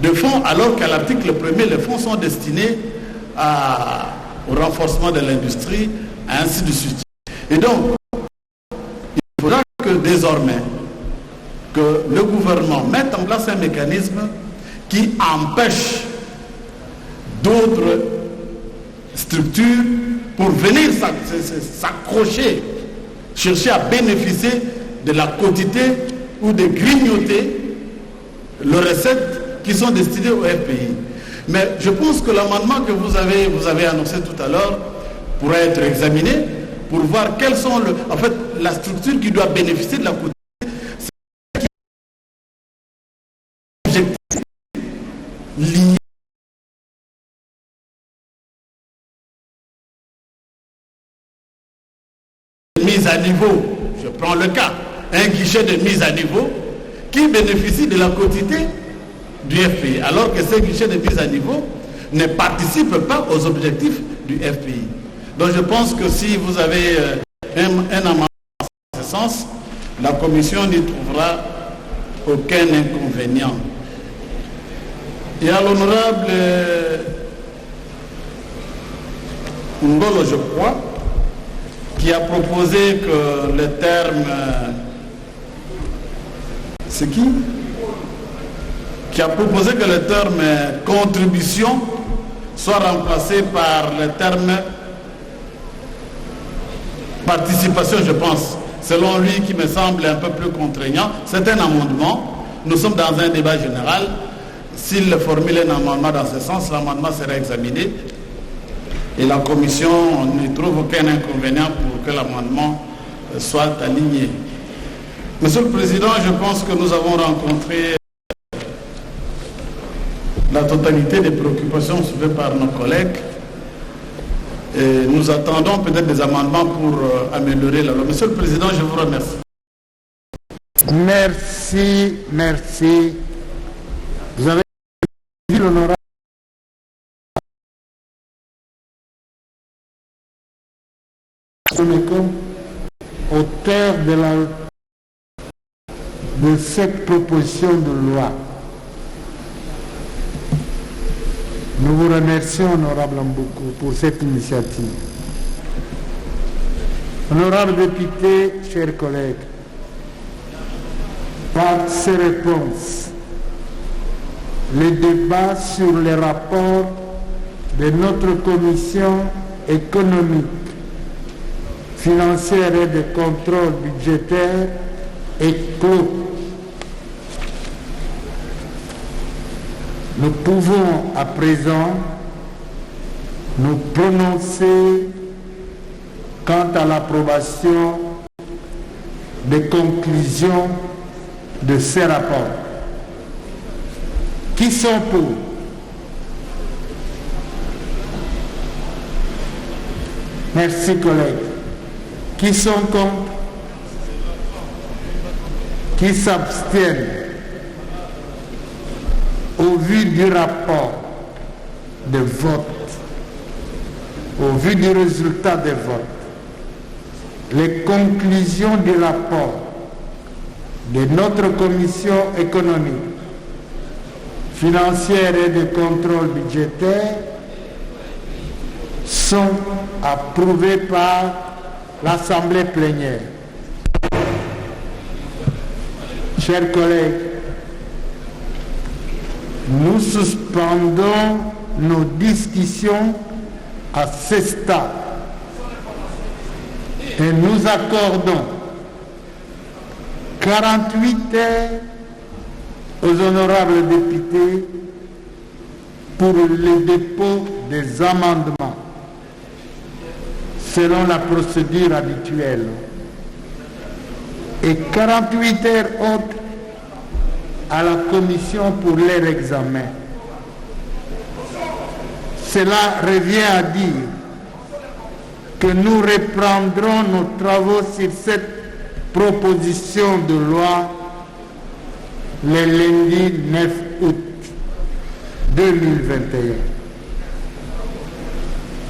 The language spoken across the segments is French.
de fonds, alors qu'à l'article 1er, les fonds sont destinés au renforcement de l'industrie, ainsi de suite. Et donc, il faudra que désormais, que le gouvernement mette en place un mécanisme qui empêche d'autres structures pour venir s'accrocher, chercher à bénéficier de la quotité ou de grignoter les recettes qui sont destinées au FPI. Mais je pense que l'amendement que vous avez annoncé tout à l'heure pourrait être examiné pour voir quelles sont en fait la structure qui doit bénéficier de la quotité. Lié mise à niveau, je prends le cas, un guichet de mise à niveau qui bénéficie de la quotité du FPI, alors que ces guichets de mise à niveau ne participent pas aux objectifs du FPI. Donc je pense que si vous avez un amendement en ce sens, la commission n'y trouvera aucun inconvénient. Et à l'honorable Ngolo, je crois, qui a proposé que le terme... c'est qui a proposé que le terme contribution soit remplacé par le terme participation, je pense. Selon lui, qui me semble un peu plus contraignant. C'est un amendement. Nous sommes dans un débat général. S'il formule un amendement dans ce sens, l'amendement sera examiné. Et la commission ne trouve aucun inconvénient pour que l'amendement soit aligné. Monsieur le Président, je pense que nous avons rencontré la totalité des préoccupations soulevées par nos collègues. Et nous attendons peut-être des amendements pour améliorer la loi. Monsieur le Président, je vous remercie. Merci. Vous avez dit l'honorable comme auteur de cette proposition de loi. Nous vous remercions, honorable Mboukou, pour cette initiative. Honorable député, chers collègues, par ces réponses, le débat sur les rapports de notre commission économique, financière et de contrôle budgétaire est clos. Nous pouvons à présent nous prononcer quant à l'approbation des conclusions de ces rapports. Qui sont pour? Merci, collègues. Qui sont contre? Qui s'abstiennent? Au vu du rapport de vote, au vu du résultat des votes, les conclusions du rapport de notre commission économique, financière et de contrôle budgétaire sont approuvées par l'Assemblée plénière. Chers collègues, nous suspendons nos discussions à ce stade et nous accordons 48 heures aux honorables députés pour le dépôt des amendements selon la procédure habituelle et 48 heures autres à la commission pour leur examen. Cela revient à dire que nous reprendrons nos travaux sur cette proposition de loi le lundi 9 août 2021.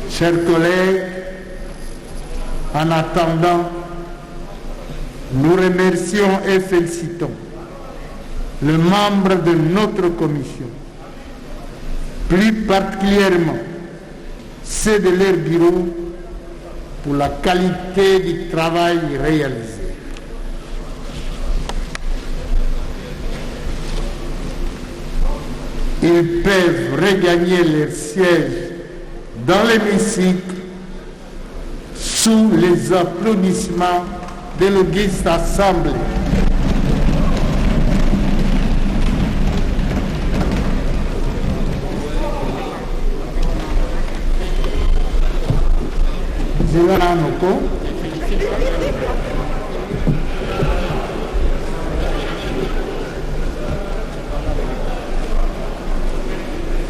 Chers collègues, en attendant, nous remercions et félicitons le membre de notre commission plus particulièrement ceux de leur bureau, pour la qualité du travail réalisé. Ils peuvent regagner leur siège dans l'hémicycle sous les applaudissements de l'auguste assemblée.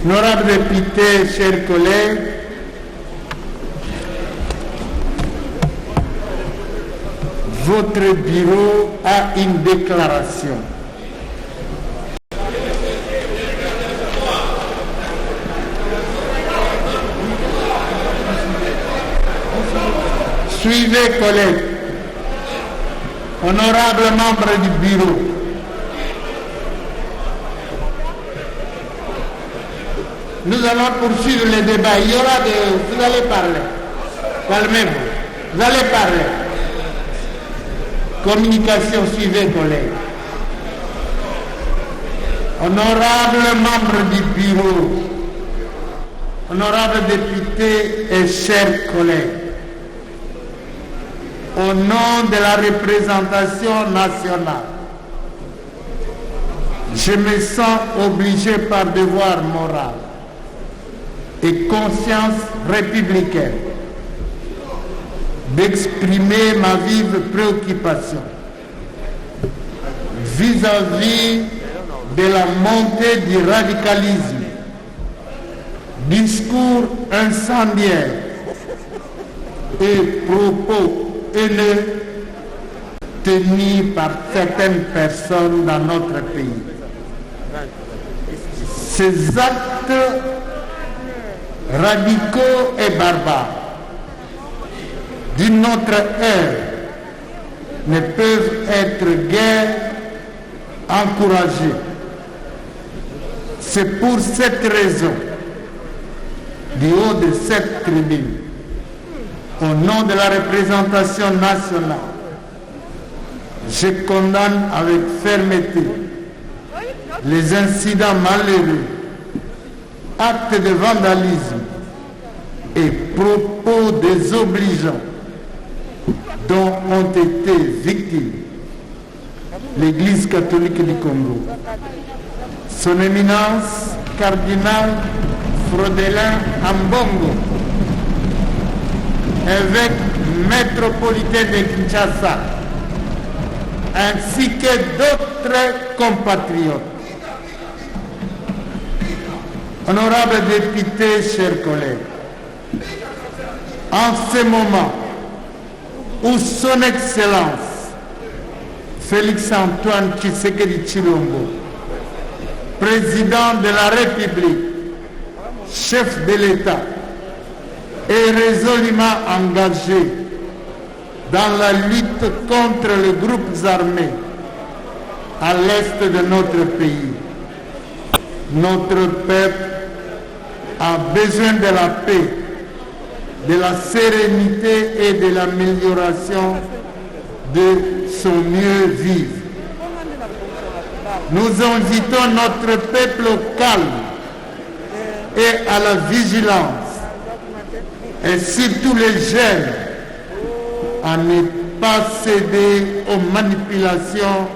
Honorables députés, chers collègues, votre bureau a une déclaration. Suivez, collègues, honorables membres du bureau. Nous allons poursuivre les débats. Il y aura des... Vous allez parler. Calmez-vous. Vous allez parler. Communication, suivez, collègues. Honorables membres du bureau, honorables députés et chers collègues, au nom de la représentation nationale, je me sens obligé par devoir moral et conscience républicaine d'exprimer ma vive préoccupation vis-à-vis de la montée du radicalisme, discours incendiaires et propos haineux tenus par certaines personnes dans notre pays. Ces actes radicaux et barbares d'une autre ère ne peuvent être guère encouragés. C'est pour cette raison, du haut de cette tribune, au nom de la représentation nationale, je condamne avec fermeté les incidents malheureux, actes de vandalisme et propos désobligeants dont ont été victimes l'Église catholique du Congo, son éminence cardinal Frodelin Ambongo, évêque métropolitain de Kinshasa, ainsi que d'autres compatriotes. Honorables députés, chers collègues, en ce moment où son Excellence Félix-Antoine Tshisekedi Tshilombo, président de la République, chef de l'État, est résolument engagé dans la lutte contre les groupes armés à l'est de notre pays. Notre peuple a besoin de la paix, de la sérénité et de l'amélioration de son mieux vivre. Nous invitons notre peuple au calme et à la vigilance, et surtout les jeunes à ne pas céder aux manipulations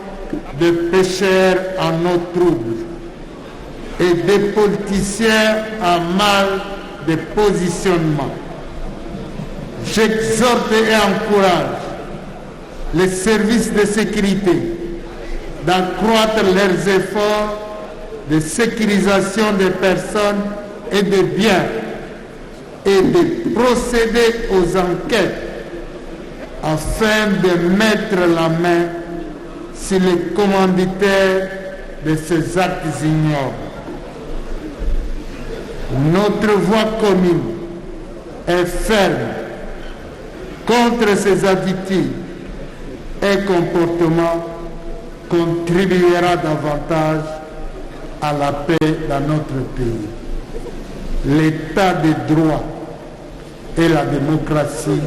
de pécheurs en eau trouble et des politiciens en mal de positionnement. J'exhorte et encourage les services de sécurité d'accroître leurs efforts de sécurisation des personnes et des biens et de procéder aux enquêtes afin de mettre la main sur les commanditaires de ces actes ignobles. Notre voix commune est ferme contre ces attitudes et comportements contribuera davantage à la paix dans notre pays. l'état de droit et la démocratie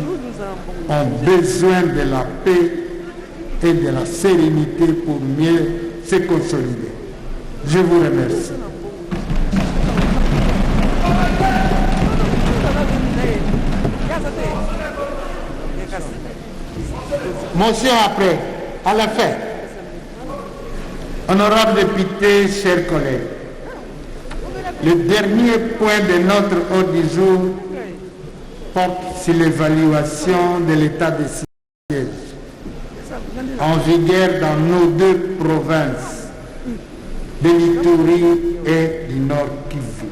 ont besoin de la paix et de la sérénité pour mieux se consolider. Je vous remercie. Motion après, à la fin. Honorables députés, chers collègues, le dernier point de notre ordre du jour porte sur l'évaluation de l'état de siège en vigueur dans nos deux provinces de l'Ituri et du Nord Kivu.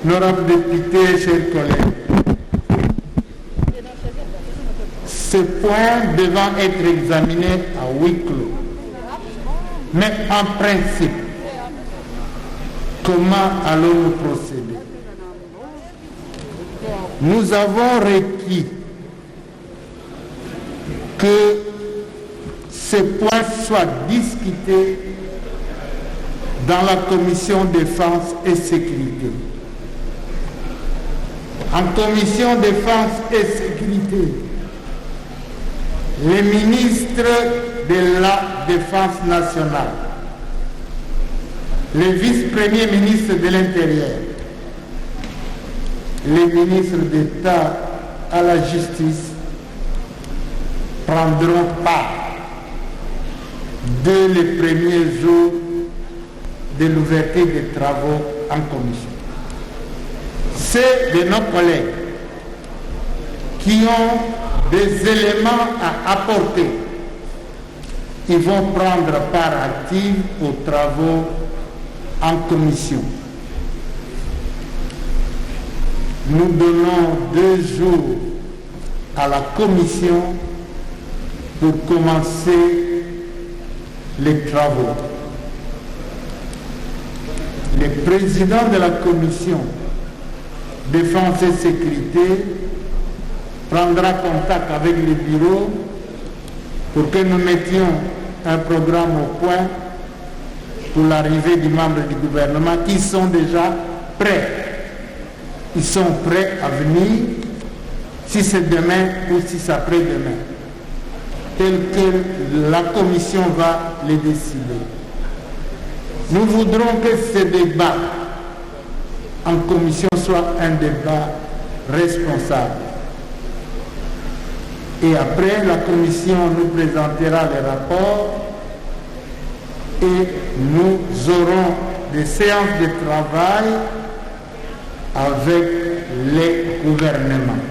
Honorables députés, chers collègues, ce point devant être examiné à huis clos. Mais en principe, comment allons-nous procéder? Nous avons requis que ce point soit discuté dans la commission défense et sécurité. En commission défense et sécurité, les ministres de la Défense nationale, les vice-premiers ministres de l'Intérieur, les ministres d'État à la justice prendront part dès les premiers jours de l'ouverture des travaux en commission. C'est de nos collègues qui ont des éléments à apporter. Ils vont prendre part active aux travaux en commission. Nous donnons 2 jours à la commission pour commencer les travaux. Le président de la commission Défense et Sécurité prendra contact avec le bureau pour que nous mettions un programme au point pour l'arrivée des membres du gouvernement qui sont déjà prêts. Ils sont prêts à venir, si c'est demain ou si c'est après-demain, tel que la commission va les décider. Nous voudrons que ce débat en commission soit un débat responsable. Et après, la commission nous présentera les rapports et nous aurons des séances de travail avec les gouvernements.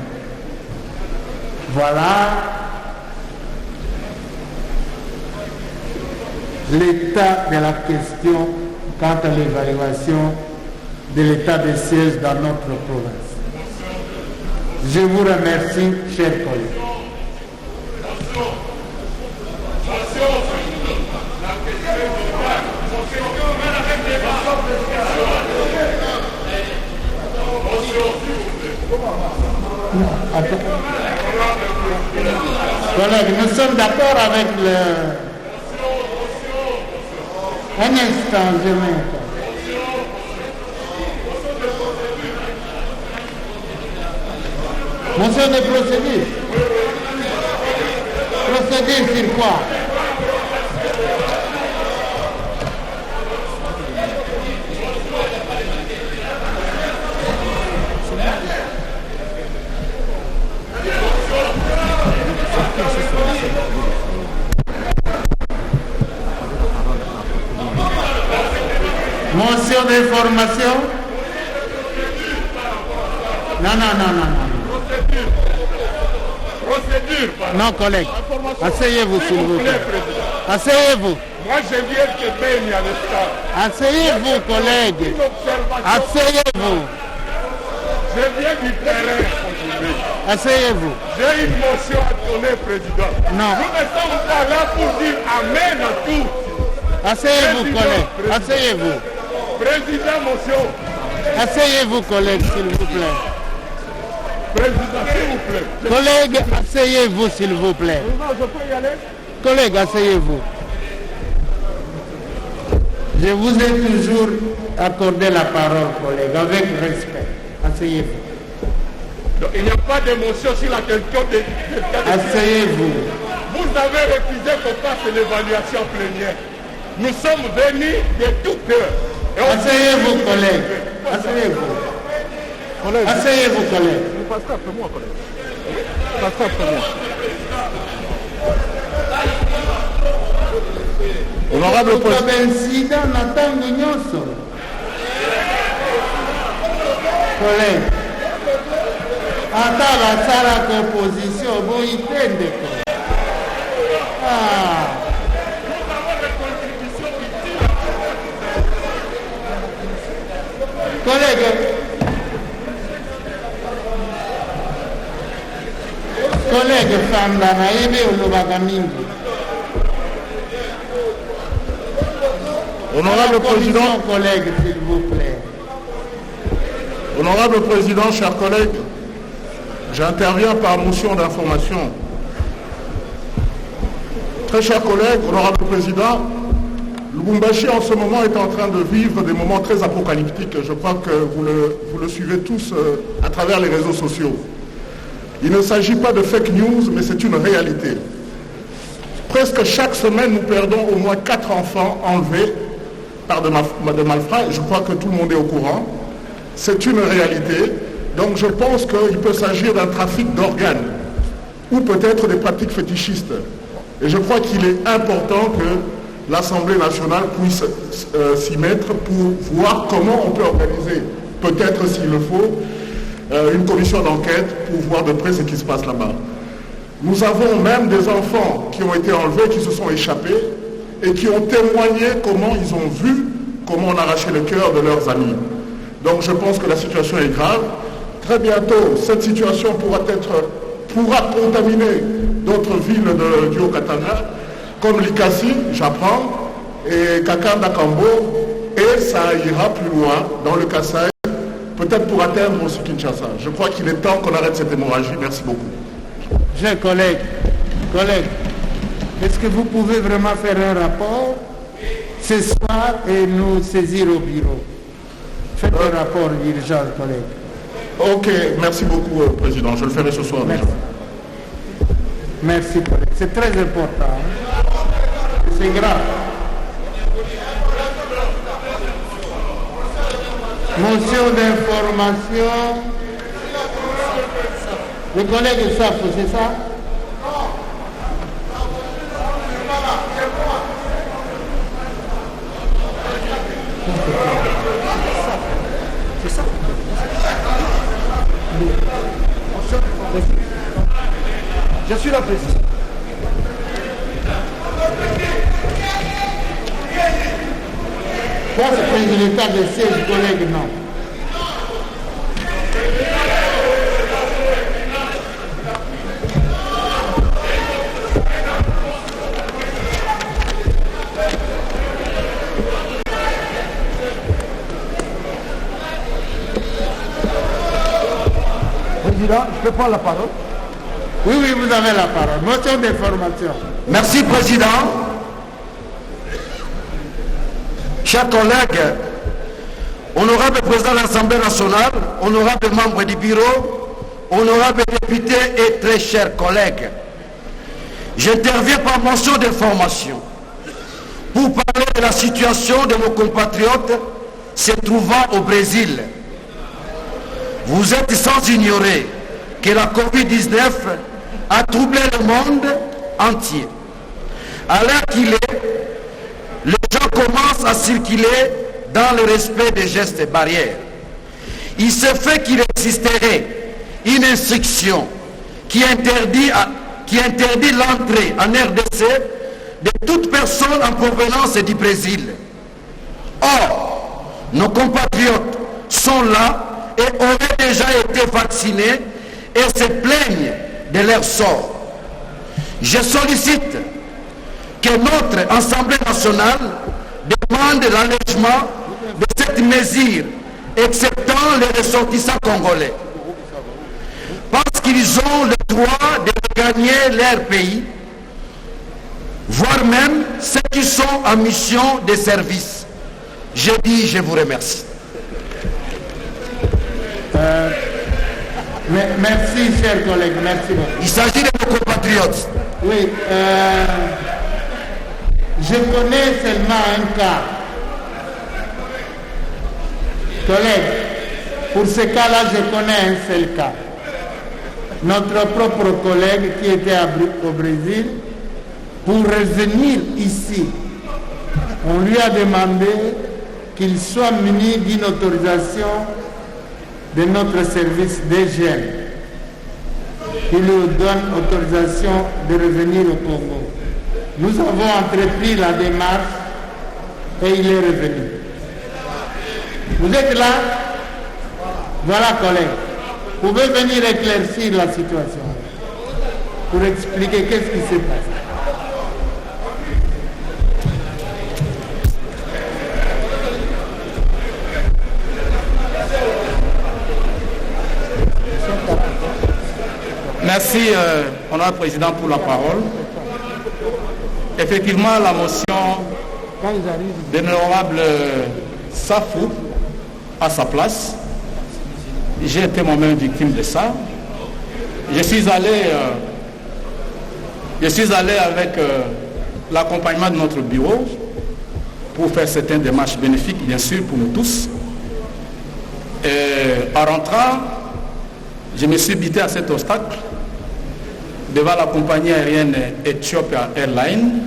Voilà l'état de la question quant à l'évaluation de l'état de siège dans notre province. Je vous remercie, chers collègues. Collègues, nous sommes d'accord avec le... Un instant, je m'entends. Motion de procédure. Procédure sur quoi? Motion d'information? Non. Procédure. Non, collègue. Asseyez-vous, s'il vous plaît. Asseyez-vous. Moi, je viens de baigne à l'instant. Asseyez-vous, collègue. Asseyez-vous. Je viens du terrain aujourd'hui. Asseyez-vous. J'ai une motion à donner, président. Non. Nous ne sommes pas là pour dire amen à tout. Asseyez-vous, Président, collègue. président. Asseyez-vous. Président, motion. Asseyez-vous, collègue, s'il vous plaît. Président, s'il vous plaît. Collègue, asseyez-vous, s'il vous plaît. Président, je peux y aller? Collègue, asseyez-vous. Je vous ai toujours accordé la parole, collègue, avec respect. Asseyez-vous. Donc, il n'y a pas d'émotion sur la question de... Asseyez-vous. Vous avez refusé qu'on fasse l'évaluation plénière. Nous sommes venus de tout cœur. Asseyez-vous, collègue. Asseyez-vous. Asseyez-vous, collègue. Vous passez après moi, collègue. Passez après moi. Honorable président. Collègue. Ata basala composition, bon itende ko. Ah. Collègue. Collègue Fanda na yebe olobaka mingi. Honorable président, collègue, s'il vous plaît. Honorable président, chers collègues, j'interviens par motion d'information. Très chers collègues, honorable président, Lubumbashi en ce moment est en train de vivre des moments très apocalyptiques. Je crois que vous le suivez tous à travers les réseaux sociaux. Il ne s'agit pas de fake news, mais c'est une réalité. Presque chaque semaine, nous perdons au moins 4 enfants enlevés par de malfrats. Je crois que tout le monde est au courant. C'est une réalité. Donc je pense qu'il peut s'agir d'un trafic d'organes ou peut-être des pratiques fétichistes. Et je crois qu'il est important que l'Assemblée nationale puisse s'y mettre pour voir comment on peut organiser, peut-être s'il le faut, une commission d'enquête pour voir de près ce qui se passe là-bas. Nous avons même des enfants qui ont été enlevés, qui se sont échappés et qui ont témoigné comment ils ont vu, comment on arrachait le cœur de leurs amis. Donc je pense que la situation est grave. Très bientôt, cette situation pourra contaminer d'autres villes du Haut-Katanga, comme Likasi, j'apprends, et Kakanda Kambo, et ça ira plus loin dans le Kasaï, peut-être pour atteindre aussi Kinshasa. Je crois qu'il est temps qu'on arrête cette hémorragie. Merci beaucoup. Chers collègues, est-ce que vous pouvez vraiment faire un rapport ce soir et nous saisir au bureau? Faites un rapport d'urgence, collègue. Ok, merci beaucoup, Président. Je le ferai ce soir. Merci. Merci, collègue. C'est très important. C'est grave. Motion d'information. Le collègue Safo, c'est ça? C'est ça. Je suis la présidente. Ça, c'est l'état de siège, collègue, non. Président, je peux prendre la parole? Oui, vous avez la parole. Motion d'information. Merci, Président. Chers collègues, honorable Président de l'Assemblée nationale, honorable membre du bureau, honorable député et très chers collègues, j'interviens par motion d'information pour parler de la situation de nos compatriotes se trouvant au Brésil. Vous êtes sans ignorer que la Covid-19 a troublé le monde entier. À l'heure qu'il est, les gens commencent à circuler dans le respect des gestes et barrières. Il se fait qu'il existerait une instruction qui interdit l'entrée en RDC de toute personne en provenance du Brésil. Or, nos compatriotes sont là et auraient déjà été vaccinés et se plaignent de leur sort. Je sollicite que notre Assemblée nationale demande l'allègement de cette mesure, exceptant les ressortissants congolais, parce qu'ils ont le droit de gagner leur pays, voire même ceux qui sont en mission de service. J'ai dit, je vous remercie. Merci, chers collègues. Merci beaucoup. Il s'agit de nos compatriotes. Oui, je connais seulement un cas. Collègue, pour ce cas-là, je connais un seul cas. Notre propre collègue qui était au Brésil, pour revenir ici, on lui a demandé qu'il soit muni d'une autorisation de notre service d'hygiène qui lui donne autorisation de revenir au Congo. Nous avons entrepris la démarche et il est revenu. Vous êtes là? Voilà, collègue. Vous pouvez venir éclaircir la situation pour expliquer qu'est-ce qui s'est passé. Merci, honorable président, pour la parole. Effectivement, la motion de l'honorable Safou à sa place. J'ai été moi-même victime de ça. Je suis allé avec l'accompagnement de notre bureau pour faire certaines démarches bénéfiques, bien sûr, pour nous tous. Et en rentrant, je me suis buté à cet obstacle devant la compagnie aérienne Ethiopia Airlines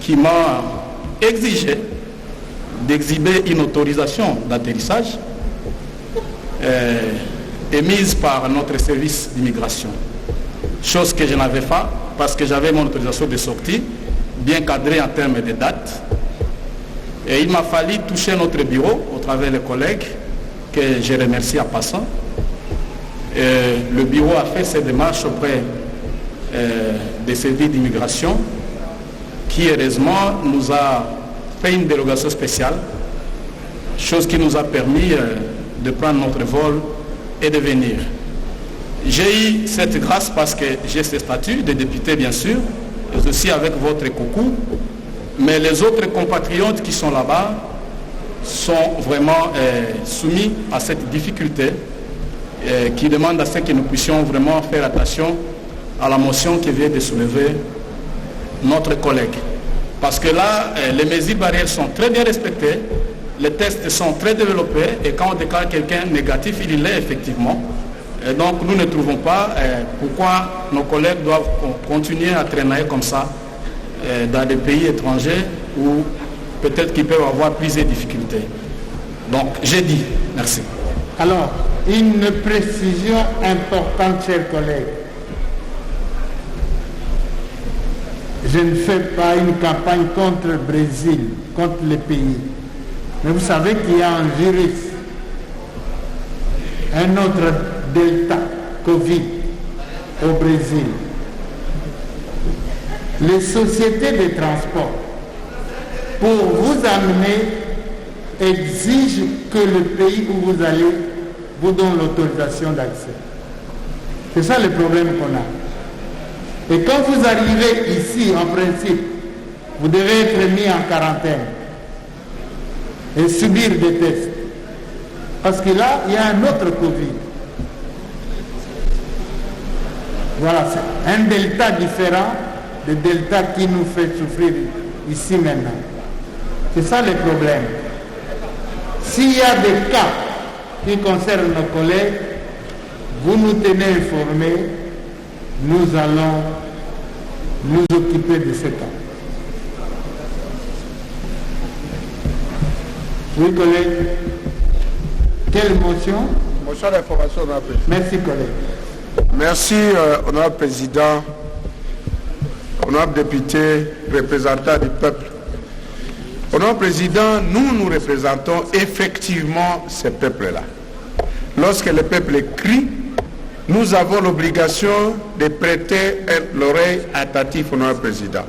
qui m'a exigé d'exhiber une autorisation d'atterrissage émise par notre service d'immigration. Chose que je n'avais pas parce que j'avais mon autorisation de sortie bien cadrée en termes de date. Et il m'a fallu toucher notre bureau au travers des collègues que je remercie en passant. Le bureau a fait ses démarches auprès des services d'immigration qui heureusement nous a fait une dérogation spéciale, chose qui nous a permis de prendre notre vol et de venir. J'ai eu cette grâce parce que j'ai ce statut de député bien sûr, et aussi avec votre coucou, mais les autres compatriotes qui sont là-bas sont vraiment soumis à cette difficulté qui demande à ce que nous puissions vraiment faire attention à la motion qui vient de soulever notre collègue. Parce que là, les mesures barrières sont très bien respectées, les tests sont très développés et quand on déclare quelqu'un négatif, il l'est effectivement. Et donc nous ne trouvons pas pourquoi nos collègues doivent continuer à traîner comme ça dans des pays étrangers où peut-être qu'ils peuvent avoir plus de difficultés. Donc j'ai dit merci. Alors, une précision importante, chers collègues. Je ne fais pas une campagne contre le Brésil, contre le pays. Mais vous savez qu'il y a un virus, un autre Delta, Covid, au Brésil. Les sociétés de transport, pour vous amener, exigent que le pays où vous allez vous donne l'autorisation d'accès. C'est ça le problème qu'on a. Et quand vous arrivez ici, en principe, vous devez être mis en quarantaine et subir des tests. Parce que là, il y a un autre Covid. Voilà, c'est un delta différent du delta qui nous fait souffrir ici maintenant. C'est ça le problème. S'il y a des cas qui concernent nos collègues, vous nous tenez informés, nous allons nous occuper de ce cas. Oui, collègue. Quelle motion? Motion d'information, honorable président. Merci, collègue. Merci, honorable président, honorable député, représentant du peuple. Honorable président, nous représentons effectivement ce peuple-là. Lorsque le peuple crie, nous avons l'obligation de prêter l'oreille attentive, honorable président.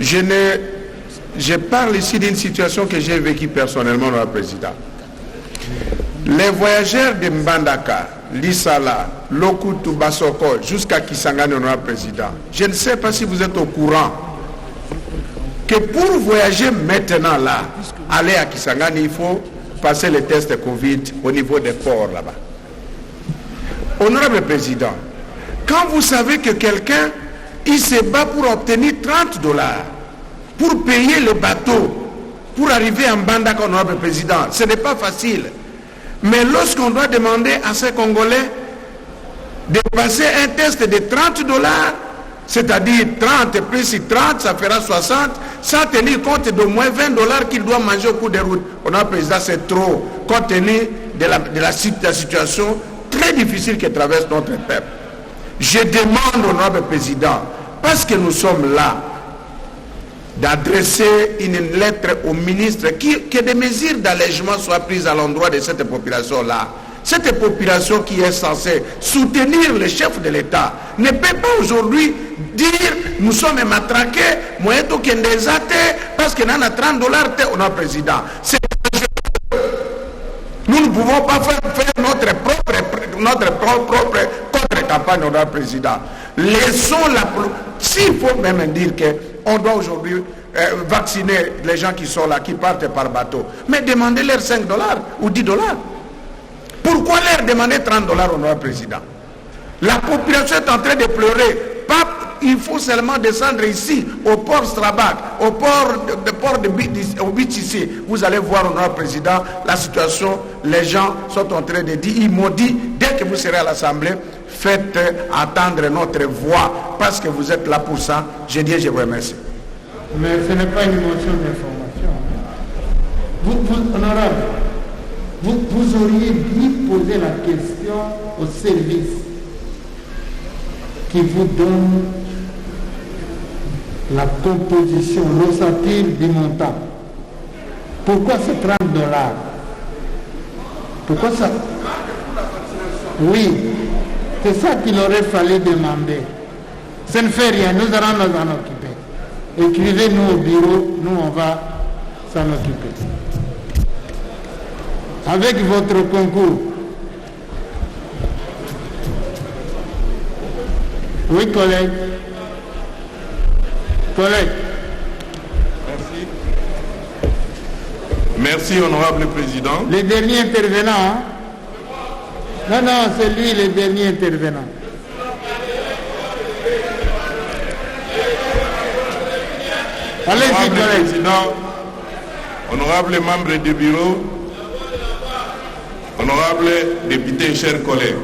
Je parle ici d'une situation que j'ai vécue personnellement, honorable président. Les voyageurs de Mbandaka, Lissala, Lokutu, Basoko, jusqu'à Kisangani, honorable président, je ne sais pas si vous êtes au courant que pour voyager maintenant là, aller à Kisangani, il faut passer les tests Covid au niveau des ports là-bas. Honorable Président, quand vous savez que quelqu'un, il se bat pour obtenir $30 pour payer le bateau, pour arriver en Mbandaka, Honorable Président, ce n'est pas facile. Mais lorsqu'on doit demander à ces Congolais de passer un test de $30, c'est-à-dire 30 plus 30, ça fera 60, sans tenir compte d'au moins $20 qu'il doit manger au cours des routes. Honorable Président, c'est trop, compte tenu de la situation très difficile que traverse notre peuple. Je demande, Honorable Président, parce que nous sommes là, d'adresser une lettre au ministre, que des mesures d'allègement soient prises à l'endroit de cette population-là. Cette population qui est censée soutenir le chef de l'État ne peut pas aujourd'hui dire nous sommes matraqués, parce que nous avons $30, on a président. Nous ne pouvons pas faire notre propre contre-campagne, on a président. Laissons s'il faut même dire qu'on doit aujourd'hui vacciner les gens qui sont là, qui partent par bateau, mais demandez-leur $5 ou $10. Pourquoi leur demander $30, honorable président? La population est en train de pleurer. Il faut seulement descendre ici, au port Strabag, au port de Beach ici. Vous allez voir, honorable président, la situation, les gens sont en train de dire, ils m'ont dit, dès que vous serez à l'Assemblée, faites entendre notre voix, parce que vous êtes là pour ça. Je dis, je vous remercie. Mais ce n'est pas une motion d'information. Honorable, vous auriez dû poser la question au service qui vous donne la composition, l'ossature du montant. Pourquoi c'est $30? Pourquoi ça? Oui, c'est ça qu'il aurait fallu demander. Ça ne fait rien, nous allons nous en occuper. Écrivez-nous au bureau, nous on va s'en occuper. Avec votre concours. Oui, collègue. Collègue. Merci, honorable président. Les derniers intervenants, hein? Non, c'est lui le dernier intervenant. Allez-y, collègue. Président, honorable membre du bureau, honorable député, chers collègues,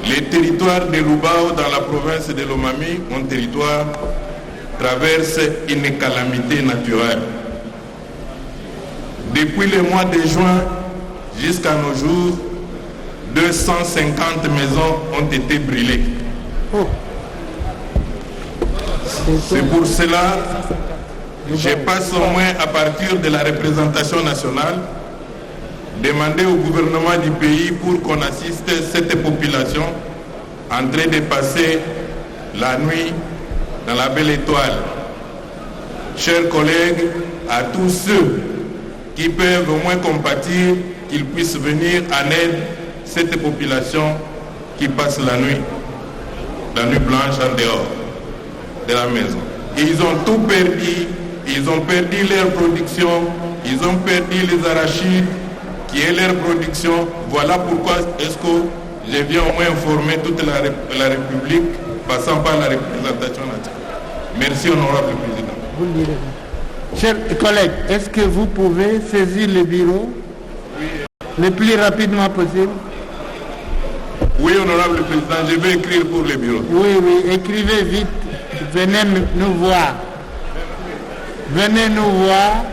les territoires de Lubao dans la province de Lomami, mon territoire, traverse une calamité naturelle. Depuis le mois de juin jusqu'à nos jours, 250 maisons ont été brûlées. C'est pour cela que je passe au moins à partir de la représentation nationale demander au gouvernement du pays pour qu'on assiste cette population en train de passer la nuit dans la belle étoile. Chers collègues, à tous ceux qui peuvent au moins compatir, qu'ils puissent venir en aide cette population qui passe la nuit blanche en dehors de la maison. Ils ont tout perdu, ils ont perdu leur production, ils ont perdu les arachides, qui est leur production. Voilà pourquoi est-ce que je viens au moins informer toute la République, passant par la représentation nationale. Merci, honorable président. Chers collègues, est-ce que vous pouvez saisir le bureau le plus rapidement possible? Oui, honorable président, je vais écrire pour le bureau. Oui, écrivez vite. Venez nous voir. Venez nous voir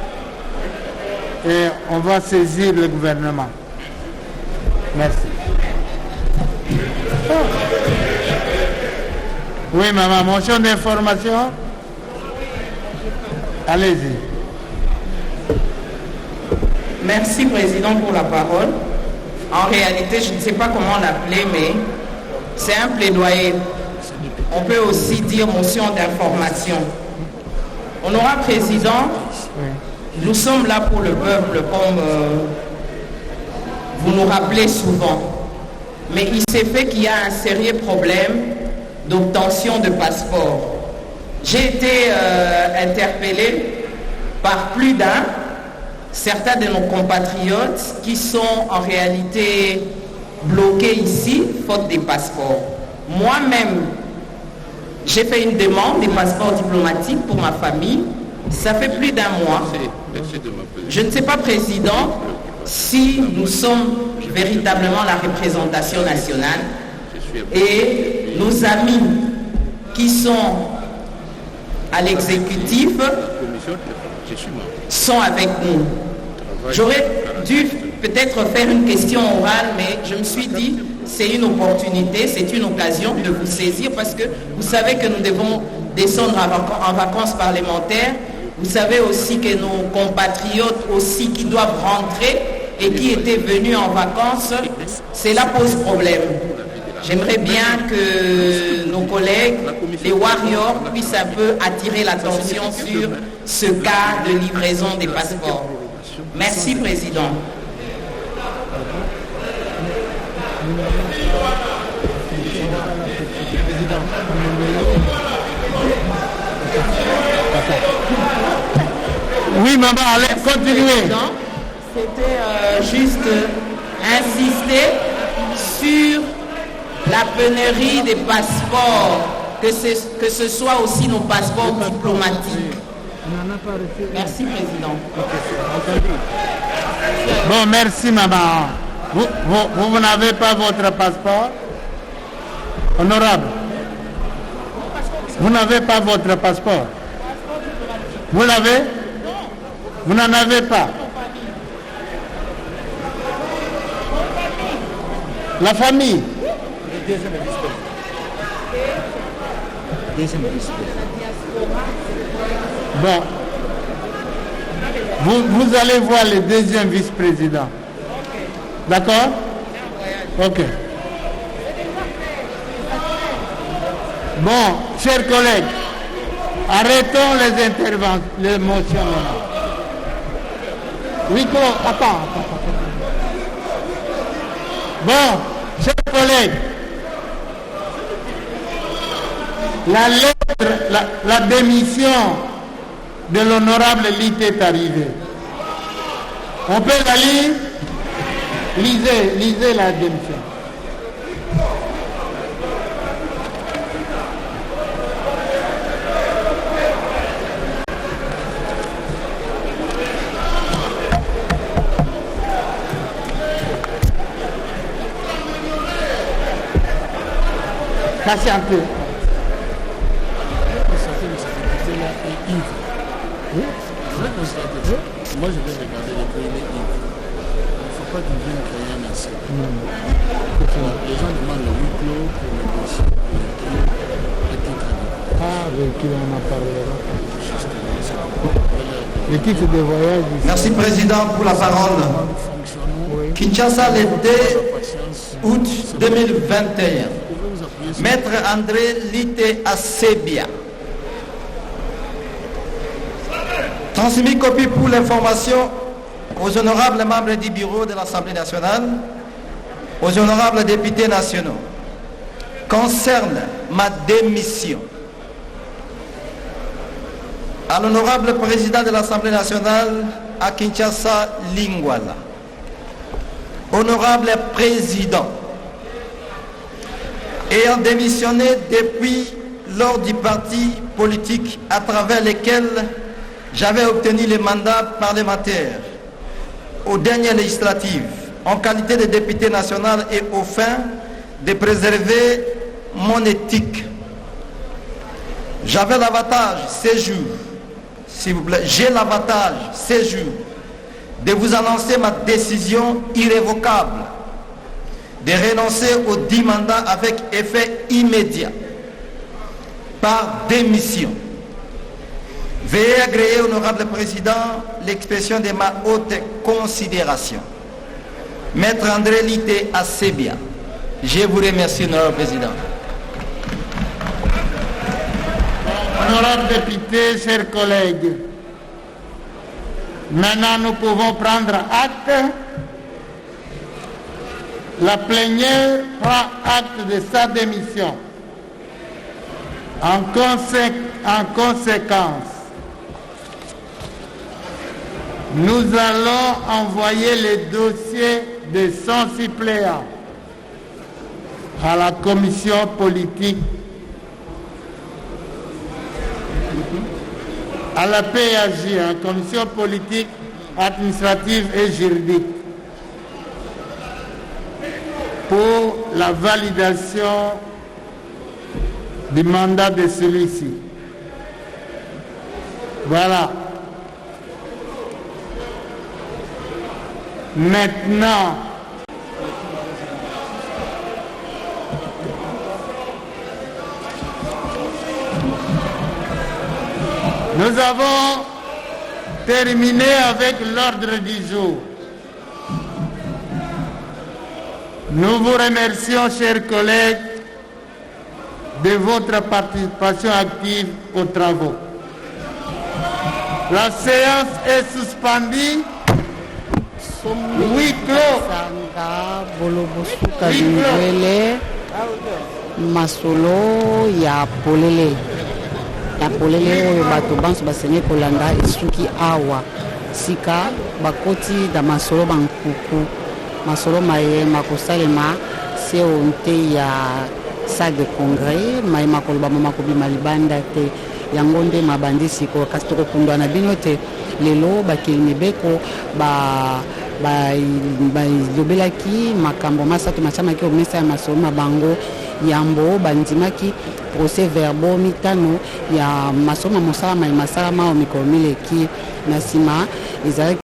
et on va saisir le gouvernement. Merci. Oui, maman, motion d'information. Allez-y. Merci, Président, pour la parole. En réalité, je ne sais pas comment l'appeler, mais c'est un plaidoyer. On peut aussi dire motion d'information. Honorable Président, nous sommes là pour le peuple, comme vous nous rappelez souvent. Mais il s'est fait qu'il y a un sérieux problème d'obtention de passeport. J'ai été interpellé par plus d'un, certains de nos compatriotes qui sont en réalité bloqués ici, faute des passeports. Moi-même, j'ai fait une demande des passeports diplomatiques pour ma famille. Ça fait plus d'un mois. Je ne sais pas, Président, si nous sommes véritablement la représentation nationale et nos amis qui sont à l'exécutif sont avec nous. J'aurais dû peut-être faire une question orale, mais je me suis dit, c'est une opportunité, c'est une occasion de vous saisir parce que vous savez que nous devons descendre en vacances parlementaires. Vous savez aussi que nos compatriotes aussi qui doivent rentrer et qui étaient venus en vacances, cela pose problème. J'aimerais bien que nos collègues, les warriors, puissent un peu attirer l'attention sur ce cas de livraison des passeports. Merci, Président. Oui, maman, allez, continuez. C'était juste insister sur la pénurie des passeports, que ce soit aussi nos passeports diplomatiques. Merci, Président. Bon, merci, maman. Vous n'avez pas votre passeport? Honorable. Vous n'avez pas votre passeport? Vous l'avez? Vous n'en avez pas? La famille? Bon. Vous allez voir le deuxième vice-président. D'accord? Ok. Bon, chers collègues, arrêtons les interventions, les motions. Oui, attends. Bon, chers collègues, la lettre, la démission de l'honorable Lite est arrivée. On peut la lire? Lisez la démission. Cassez un peu. Moi, je vais regarder les pays. Il ne faut pas qu'ils viennent créer un essai. Les gens demandent le huis clos pour négocier le titre. Ah, oui, qui en a parlé. Le titre de voyage. Merci, Président, pour la parole. Kinshasa, le 2 août 2021. Maître André Lite Asebia. Transmis copie pour l'information aux honorables membres du bureau de l'Assemblée nationale, aux honorables députés nationaux, concerne ma démission. À l'honorable président de l'Assemblée nationale à Kinshasa, Lingwala. Honorable président, ayant démissionné depuis lors du parti politique à travers lequel j'avais obtenu le mandat parlementaire aux dernières législatives en qualité de député national et aux fins de préserver mon éthique. J'avais l'avantage ces jours, s'il vous plaît, j'ai l'avantage ces jours de vous annoncer ma décision irrévocable de renoncer aux 10 mandats avec effet immédiat par démission. Veuillez agréer, honorable président, l'expression de ma haute considération. Maître André Lite Asebia, je vous remercie, honorable président. Honorable député, chers collègues, maintenant nous pouvons prendre acte. La plénière prend acte de sa démission. En conséquence, Nous allons envoyer les dossiers des 100 suppléants à la commission politique, à la PAJ, la commission politique, administrative et juridique, pour la validation du mandat de celui-ci. Voilà. Maintenant, nous avons terminé avec l'ordre du jour. Nous vous remercions, chers collègues, de votre participation active aux travaux. La séance est suspendue. Oui, clos. Masolo ya polele oyo bato banso basenye kolanda esuki awa sika bakoti da masolo bankuku masolo mayema kosalema se onte ya salle de congrès mayema koloba mama kobima libanda te yango nde mabandisi ko kasi tokokundwa na bino te lelo bakilini beko bayobelaki makambo masato machamaki omesa ya masolo na bango yambo bandimaki procès verbaux mitano ya masolo mosala masala mao mikolo mileki na nsima ezalaki